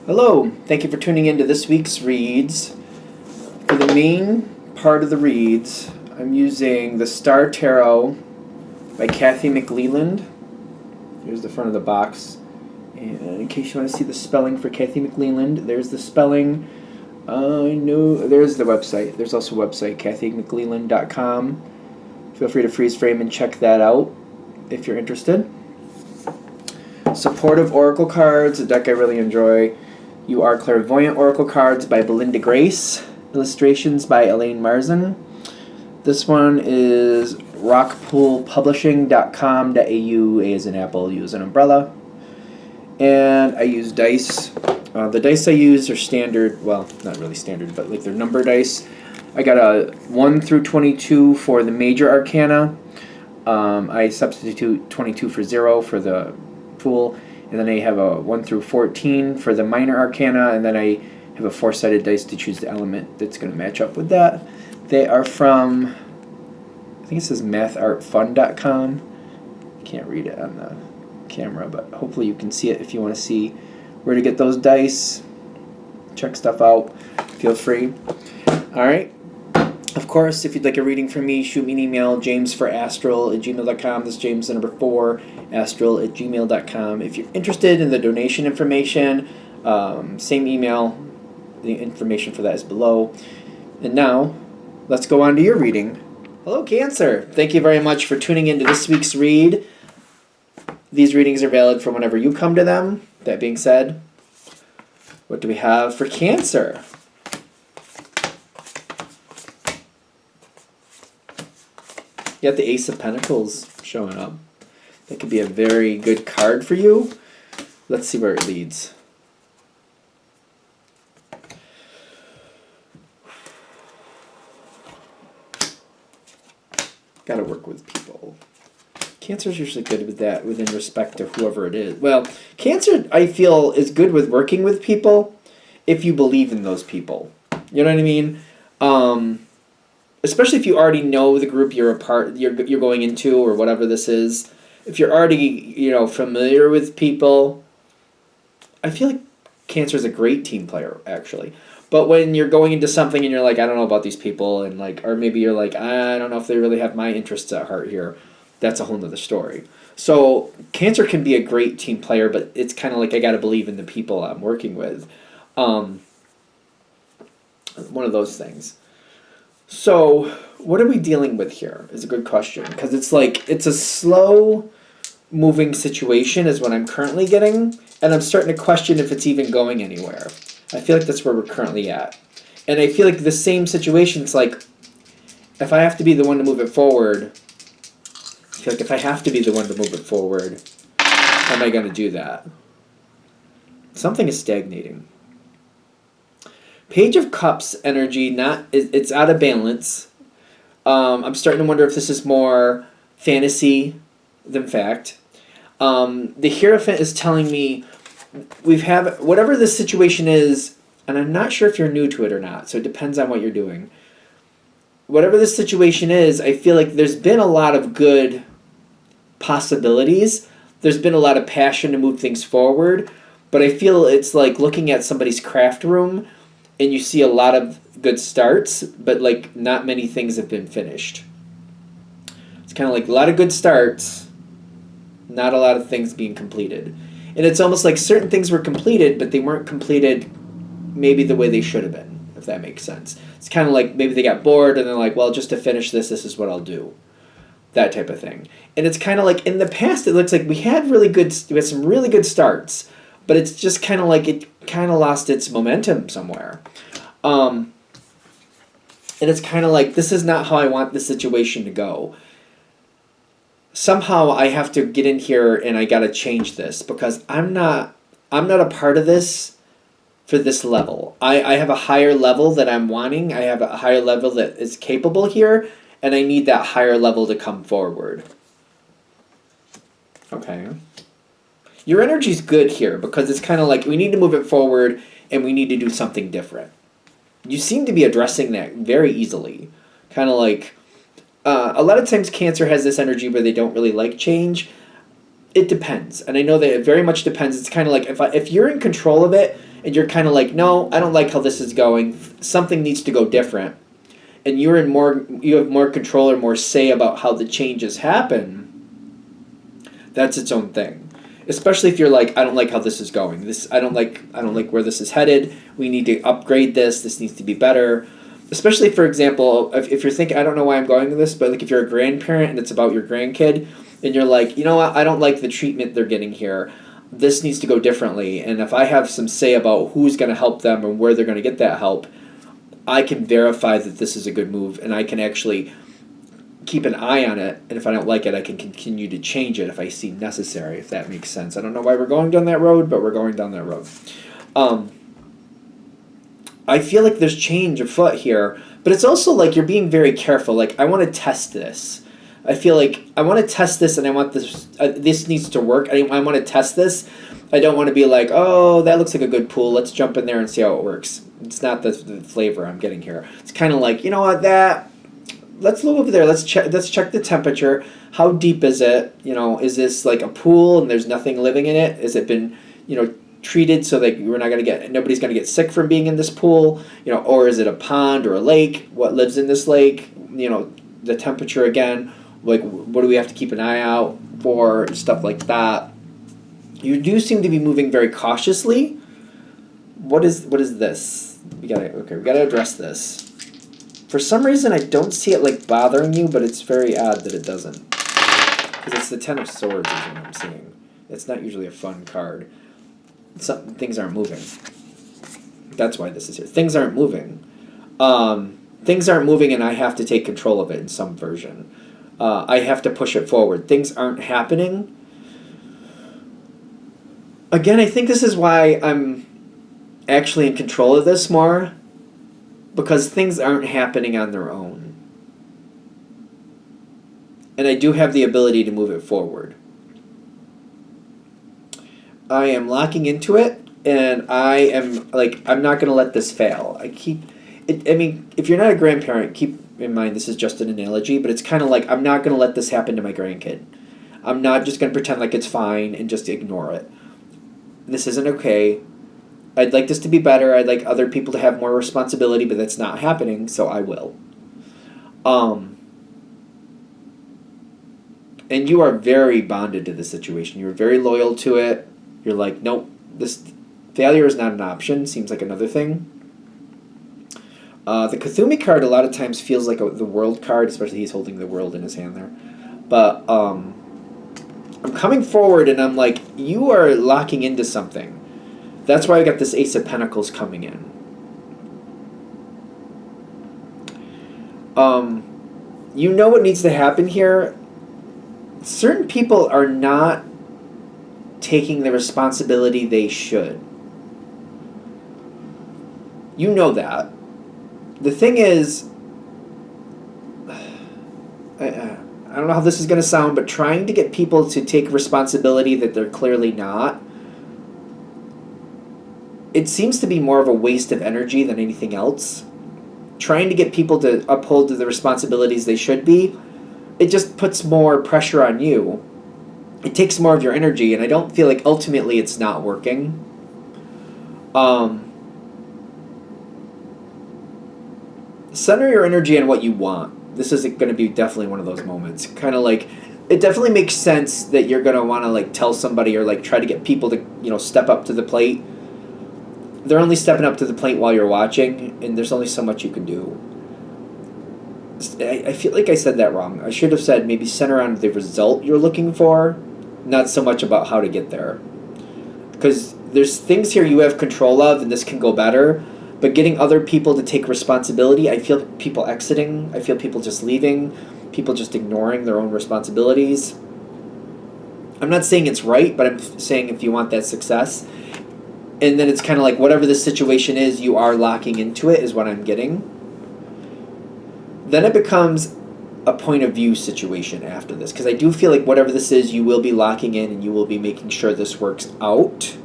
Hello, thank you for tuning in to this week's reads. For the main part of the reads, I'm using the Star Tarot by Kathy McLeland. Here's the front of the box. And in case you want to see the spelling for Kathy McLeland, there's the spelling. There's the website. There's also a website, kathymcleland.com. Feel free to freeze frame and check that out if you're interested. Supportive Oracle cards, a deck I really enjoy. You Are Clairvoyant Oracle cards by Belinda Grace. Illustrations by Elaine Marzin. This one is rockpoolpublishing.com.au. A as in apple, U as an umbrella. And I use dice. The dice I use are standard, well, not really standard, but like they're number dice. I got a 1 through 22 for the major arcana. I substitute 22 for 0 for the Fool. And then I have a 1 through 14 for the minor arcana, and then I have a 4-sided dice to choose the element that's going to match up with that. They are from, I think it says mathartfun.com. I can't read it on the camera, but hopefully you can see it if you want to see where to get those dice. Check stuff out. Feel free. All right. Of course, if you'd like a reading from me, shoot me an email, jamesforastral@gmail.com. This is James, the number 4, astral@gmail.com. If you're interested in the donation information, same email. The information for that is below. And now, let's go on to your reading. Hello, Cancer. Thank you very much for tuning in to this week's read. These readings are valid for whenever you come to them. That being said, what do we have for Cancer? You got the Ace of Pentacles showing up. That could be a very good card for you. Let's see where it leads. Gotta work with people. Cancer's usually good with that, within respect to whoever it is. Well, Cancer, I feel, is good with working with people if you believe in those people. You know what I mean? Especially if you already know the group you're going into, or whatever this is. If you're already, familiar with people, I feel like Cancer is a great team player, actually. But when you're going into something and you're like, I don't know about these people, and or maybe you're like, I don't know if they really have my interests at heart here, that's a whole nother story. So Cancer can be a great team player, but it's kind of like I got to believe in the people I'm working with. One of those things. So, what are we dealing with here is a good question, because it's a slow-moving situation is what I'm currently getting, and I'm starting to question if it's even going anywhere. I feel like that's where we're currently at. And I feel like the same situation, it's like, if I have to be the one to move it forward, I feel like if I have to be the one to move it forward, how am I going to do that? Something is stagnating. Page of Cups energy, it's out of balance. I'm starting to wonder if this is more fantasy than fact. The Hierophant is telling me whatever this situation is, and I'm not sure if you're new to it or not, so it depends on what you're doing. Whatever this situation is, I feel like there's been a lot of good possibilities. There's been a lot of passion to move things forward, but I feel it's like looking at somebody's craft room, and you see a lot of good starts, but not many things have been finished. It's kind of like a lot of good starts, not a lot of things being completed. And it's almost like certain things were completed, but they weren't completed maybe the way they should have been, if that makes sense. It's kind of like maybe they got bored and they're like, well, just to finish this is what I'll do. That type of thing. And it's kind of like in the past, it looks like we had some really good starts, but it's just kind of like it kind of lost its momentum somewhere. And it's kind of like, this is not how I want the situation to go. Somehow I have to get in here and I got to change this, because I'm not a part of this for this level. I have a higher level that I'm wanting. I have a higher level that is capable here, and I need that higher level to come forward. Okay. Your energy's good here, because it's kind of like we need to move it forward and we need to do something different. You seem to be addressing that very easily. Kind of like, a lot of times Cancer has this energy where they don't really like change. It depends. And I know that it very much depends. It's kind of like if you're in control of it and you're kind of like, no, I don't like how this is going. Something needs to go different. And you have more control or more say about how the changes happen. That's its own thing. Especially if you're like, I don't like how this is going. I don't like where this is headed. We need to upgrade this. This needs to be better. Especially, for example, if you're thinking, I don't know why I'm going to this, but like if you're a grandparent and it's about your grandkid, and you're like, you know what, I don't like the treatment they're getting here. This needs to go differently. And if I have some say about who's going to help them and where they're going to get that help, I can verify that this is a good move, and I can actually keep an eye on it. And if I don't like it, I can continue to change it if I see necessary, if that makes sense. I don't know why we're going down that road, but we're going down that road. I feel like there's change afoot here, but it's also like you're being very careful. Like, I want to test this. I feel like I want to test this, and I want this. This needs to work. I want to test this. I don't want to be like, oh, that looks like a good pool. Let's jump in there and see how it works. It's not the flavor I'm getting here. It's kind of like, you know what, let's look over there. Let's check the temperature. How deep is it? You know, is this like a pool and there's nothing living in it? Has it been, treated so that nobody's gonna get sick from being in this pool? Or is it a pond or a lake? What lives in this lake? The temperature again. Like, what do we have to keep an eye out for? Stuff like that. You do seem to be moving very cautiously. What is this? We gotta address this. For some reason, I don't see it like bothering you, but it's very odd that it doesn't. Because it's the Ten of Swords is what I'm seeing. It's not usually a fun card. Things aren't moving. That's why this is here. Things aren't moving. Things aren't moving, and I have to take control of it in some version. I have to push it forward. Things aren't happening. Again, I think this is why I'm actually in control of this more, because things aren't happening on their own. And I do have the ability to move it forward. I am locking into it, and I'm not going to let this fail. If you're not a grandparent, keep in mind this is just an analogy, but it's kind of like, I'm not going to let this happen to my grandkid. I'm not just going to pretend like it's fine and just ignore it. This isn't okay. I'd like this to be better. I'd like other people to have more responsibility, but that's not happening, so I will. And you are very bonded to the situation. You're very loyal to it. You're like, nope, this failure is not an option. Seems like another thing. The Cthulhu card a lot of times feels like the World card, especially he's holding the World in his hand there. But I'm coming forward, and I'm like, you are locking into something. That's why I got this Ace of Pentacles coming in. You know what needs to happen here? Certain people are not taking the responsibility they should. You know that. The thing is, I don't know how this is going to sound, but trying to get people to take responsibility that they're clearly not, it seems to be more of a waste of energy than anything else. Trying to get people to uphold the responsibilities they should be, it just puts more pressure on you. It takes more of your energy, and I don't feel like ultimately it's not working. Center your energy on what you want. This is going to be definitely one of those moments. Kind of like, it definitely makes sense that you're going to want to like tell somebody or like try to get people to step up to the plate. They're only stepping up to the plate while you're watching, and there's only so much you can do. I feel like I said that wrong. I should have said maybe center on the result you're looking for, not so much about how to get there. Because there's things here you have control of, and this can go better, but getting other people to take responsibility, I feel people exiting, I feel people just leaving, people just ignoring their own responsibilities. I'm not saying it's right, but I'm saying if you want that success, and then it's kind of like whatever the situation is, you are locking into it, is what I'm getting. Then it becomes a point of view situation after this, because I do feel like whatever this is, you will be locking in and you will be making sure this works out.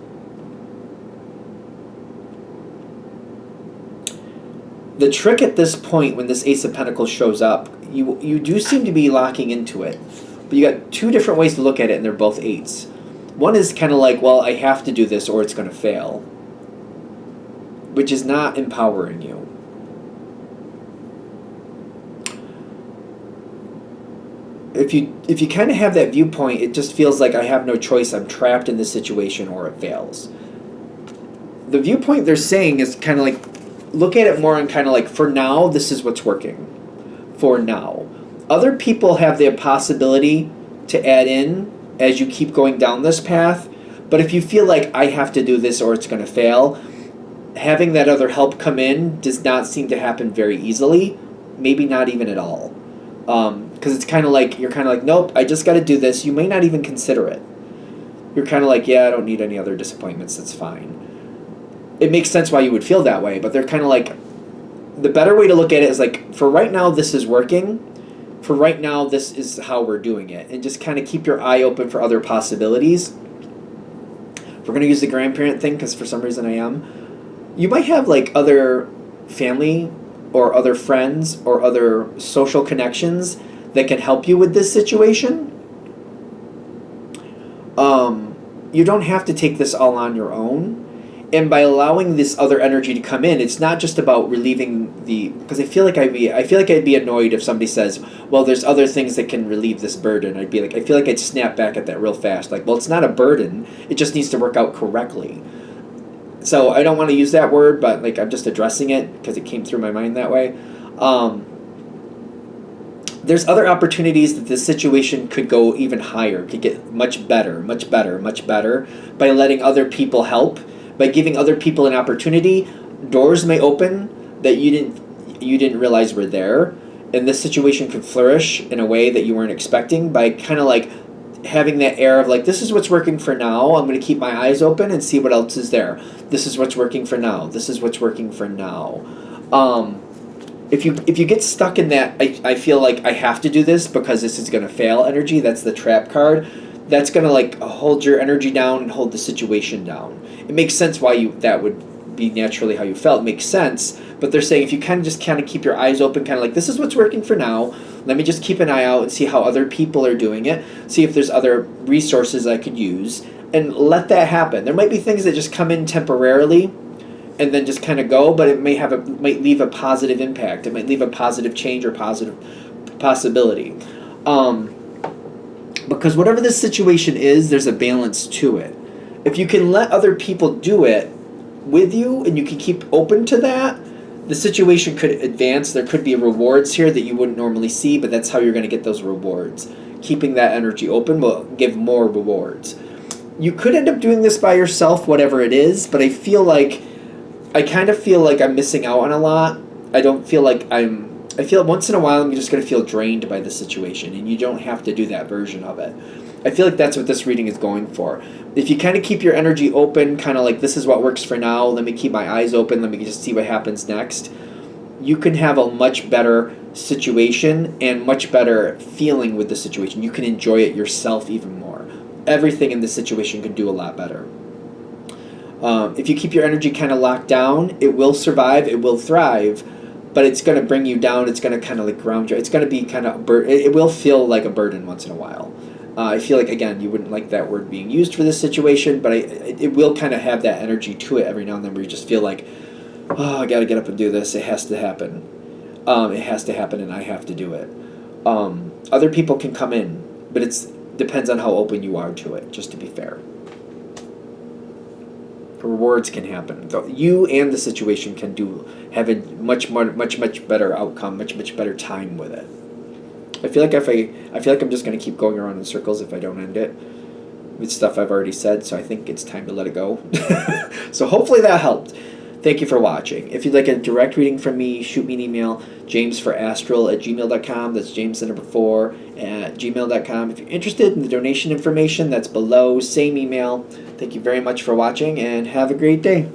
The trick at this point, when this Ace of Pentacles shows up, you do seem to be locking into it, but you got two different ways to look at it, and they're both eights. One is kind of like, well, I have to do this or it's going to fail. which is not empowering you. If you kind of have that viewpoint, it just feels like I have no choice. I'm trapped in this situation or it fails. The viewpoint they're saying is kind of like, look at it more and kind of like, for now, this is what's working. For now. Other people have the possibility to add in as you keep going down this path. But if you feel like I have to do this or it's going to fail, having that other help come in does not seem to happen very easily. Maybe not even at all. Because it's kind of like, you're kind of like, nope, I just got to do this. You may not even consider it. You're kind of like, yeah, I don't need any other disappointments. That's fine. It makes sense why you would feel that way, but they're kind of like, the better way to look at it is like, for right now, this is working. For right now, this is how we're doing it. And just kind of keep your eye open for other possibilities. We're going to use the grandparent thing because for some reason I am. You might have like other family or other friends or other social connections that can help you with this situation. You don't have to take this all on your own. And by allowing this other energy to come in, it's not just about relieving the, because I feel like I'd be annoyed if somebody says, well, there's other things that can relieve this burden. I'd be like, I feel like I'd snap back at that real fast. Like, well, it's not a burden. It just needs to work out correctly. So I don't want to use that word, but like I'm just addressing it because it came through my mind that way. There's other opportunities that this situation could go even higher, could get much better by letting other people help. By giving other people an opportunity, doors may open that you didn't realize were there, and this situation could flourish in a way that you weren't expecting by kind of like having that air of like, this is what's working for now. I'm going to keep my eyes open and see what else is there. This is what's working for now. This is what's working for now. If you get stuck in that, I feel like I have to do this because this is going to fail energy. That's the trap card. That's going to like hold your energy down and hold the situation down. It makes sense why that would be naturally how you felt. It makes sense, but they're saying if you kind of keep your eyes open, kind of like, this is what's working for now. Let me just keep an eye out and see how other people are doing it. See if there's other resources I could use, and let that happen. There might be things that just come in temporarily and then just kind of go, but it might leave a positive impact. It might leave a positive change or positive possibility. Because whatever this situation is, there's a balance to it. If you can let other people do it with you and you can keep open to that, the situation could advance. There could be rewards here that you wouldn't normally see, but that's how you're going to get those rewards. Keeping that energy open will give more rewards. You could end up doing this by yourself, whatever it is, but I kind of feel like I'm missing out on a lot. I feel once in a while I'm just going to feel drained by the situation, and you don't have to do that version of it. I feel like that's what this reading is going for. If you kind of keep your energy open, kind of like, this is what works for now, let me keep my eyes open, let me just see what happens next, you can have a much better situation and much better feeling with the situation. You can enjoy it yourself even more. Everything in this situation could do a lot better. If you keep your energy kind of locked down, it will survive, it will thrive, but it's going to bring you down. It's going to kind of like ground you. It's going to be kind of it will feel like a burden once in a while. I feel like, again, you wouldn't like that word being used for this situation, but it will kind of have that energy to it every now and then where you just feel like, oh, I got to get up and do this. It has to happen. It has to happen, and I have to do it. Other people can come in, but it depends on how open you are to it, just to be fair. Rewards can happen. You and the situation can have a much better outcome, much better time with it. I feel like I'm just going to keep going around in circles if I don't end it with stuff I've already said, so I think it's time to let it go. So hopefully that helped. Thank you for watching. If you'd like a direct reading from me, shoot me an email, jamesforastral@gmail.com. That's James the number 4 at gmail.com. If you're interested in the donation information, that's below. Same email. Thank you very much for watching, and have a great day.